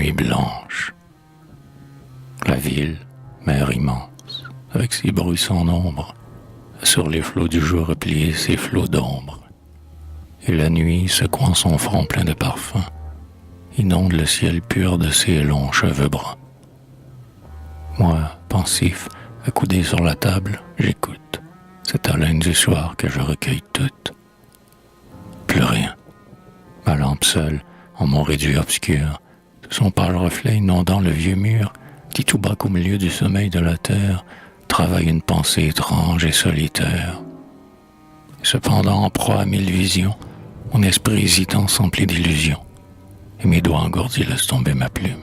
nuit blanche. La ville, mer immense, avec ses bruits sans nombre, sur les flots du jour repliés ses flots d'ombre. Et la nuit, secouant son front plein de parfums, inonde le ciel pur de ses longs cheveux bruns. Moi, pensif, accoudé sur la table, j'écoute cette haleine du soir que je recueille toute. Plus rien. Ma lampe seule, en mon réduit obscur, son pâle reflet inondant le vieux mur, qui tout bas qu'au milieu du sommeil de la terre, travaille une pensée étrange et solitaire. Cependant, en proie à 1000 visions, mon esprit hésitant s'emplit d'illusions, et mes doigts engourdis laissent tomber ma plume.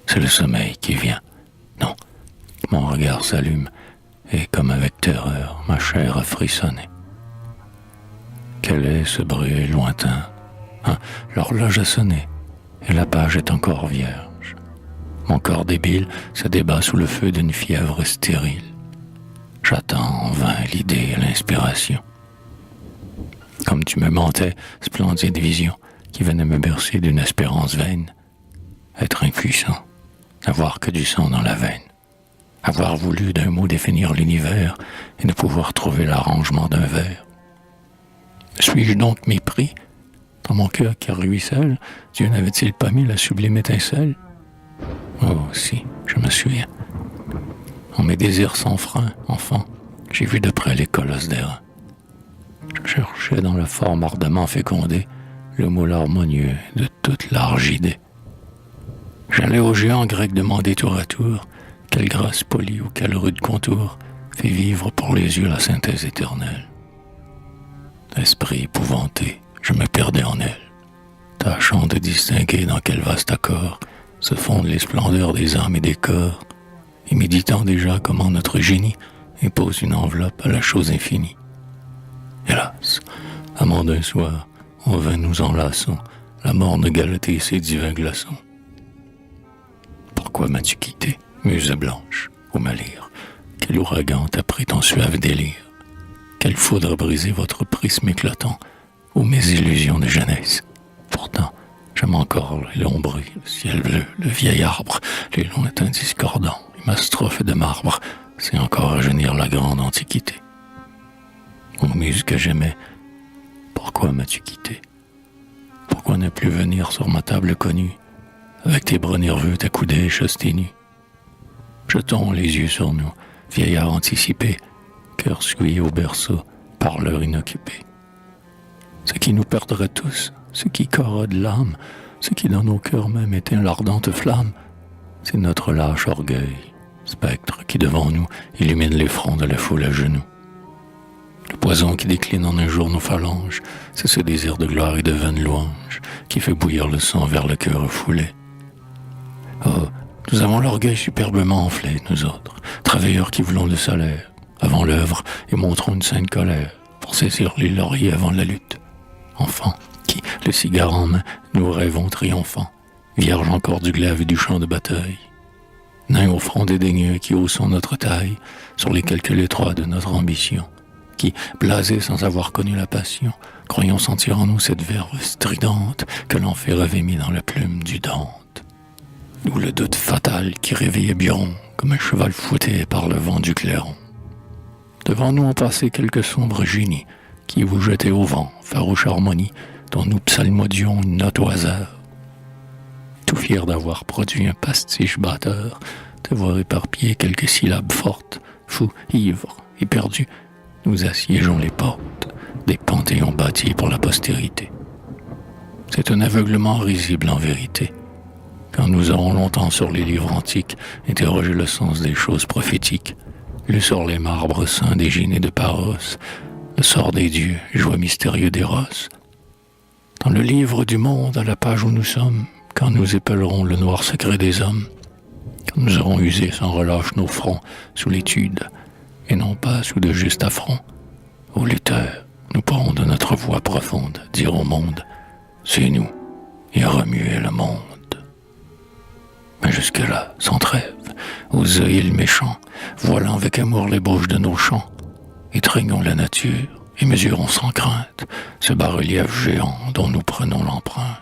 C'est le sommeil qui vient. Non, mon regard s'allume, et comme avec terreur, ma chair a frissonné. Quel est ce bruit lointain? L'horloge a sonné, et la page est encore vierge. Mon corps débile se débat sous le feu d'une fièvre stérile. J'attends en vain l'idée et l'inspiration. Comme tu me mentais, splendide vision, qui venait me bercer d'une espérance vaine. Être impuissant, n'avoir que du sang dans la veine. Avoir voulu d'un mot définir l'univers et ne pouvoir trouver l'arrangement d'un vers. Suis-je donc mépris? Dans mon cœur qui ruisselle, Dieu n'avait-il pas mis la sublime étincelle? Oh, si, je me souviens. En mes désirs sans frein, enfant, j'ai vu de près les colosses d'airain. Je cherchais dans la forme ardemment fécondée le moule harmonieux de toute large idée. J'allais aux géants grecs demander tour à tour quelle grâce polie ou quel rude contour fait vivre pour les yeux la synthèse éternelle. Esprit épouvanté, je me perdais en elle, tâchant de distinguer dans quel vaste accord se fondent les splendeurs des âmes et des corps, et méditant déjà comment notre génie impose une enveloppe à la chose infinie. Hélas, amant d'un soir, en vain nous enlaçons, la mort ne galeter ses divins glaçons. Pourquoi m'as-tu quitté, muse blanche, ô ma lyre? Quel ouragan t'a pris ton suave délire? Quelle foudre a brisé votre prisme éclatant, ô mes illusions de jeunesse? Pourtant, j'aime encore les longs bruits, le ciel bleu, le vieil arbre, les lointains discordants, et ma strophe de marbre, c'est encore rajeunir la grande antiquité. Ô muse que j'aimais, pourquoi m'as-tu quitté? Pourquoi ne plus venir sur ma table connue, avec tes bras nerveux, ta coudée, chose tes nues? Jetons les yeux sur nous, vieillards anticipés, cœurs souillés au berceau, par l'heure inoccupée. Ce qui nous perdrait tous, ce qui corrode l'âme, ce qui dans nos cœurs même éteint l'ardente flamme, c'est notre lâche orgueil, spectre qui devant nous illumine les fronts de la foule à genoux. Le poison qui décline en un jour nos phalanges, c'est ce désir de gloire et de vaine louange qui fait bouillir le sang vers le cœur refoulé. Oh, nous avons l'orgueil superbement enflé, nous autres, travailleurs qui voulons le salaire, avant l'œuvre et montrons une sainte colère, pour saisir les lauriers avant la lutte. Enfants, qui, le cigare en main, nous rêvons triomphants, vierges encore du glaive et du champ de bataille. Nains au front dédaigneux qui haussons notre taille, sur les calculs étroits de notre ambition, qui, blasés sans avoir connu la passion, croyons sentir en nous cette verve stridente que l'enfer avait mis dans la plume du Dante. Ou le doute fatal qui réveillait Biron, comme un cheval fouetté par le vent du clairon. Devant nous ont passé quelques sombres génies, qui vous jetaient au vent, farouche harmonie, dont nous psalmodions une note au hasard. Tout fiers d'avoir produit un pastiche batteur, d'avoir éparpillé quelques syllabes fortes, fous, ivres et perdus, nous assiégeons les portes des panthéons bâtis pour la postérité. C'est un aveuglement risible en vérité, quand nous aurons longtemps sur les livres antiques interrogé le sens des choses prophétiques, lu sur les marbres saints des Gines et de Paros, le sort des dieux, joie mystérieux d'Eros. Dans le livre du monde, à la page où nous sommes, quand nous épellerons le noir secret des hommes, quand nous aurons usé sans relâche nos fronts sous l'étude, et non pas sous de justes affronts, ô lutteurs, nous pourrons de notre voix profonde dire au monde, c'est nous, et remuer le monde. Mais jusque-là, sans trêve, aux œils méchants, voilant avec amour les bouches de nos chants, étreignons la nature et mesurons sans crainte ce bas-relief géant dont nous prenons l'empreinte.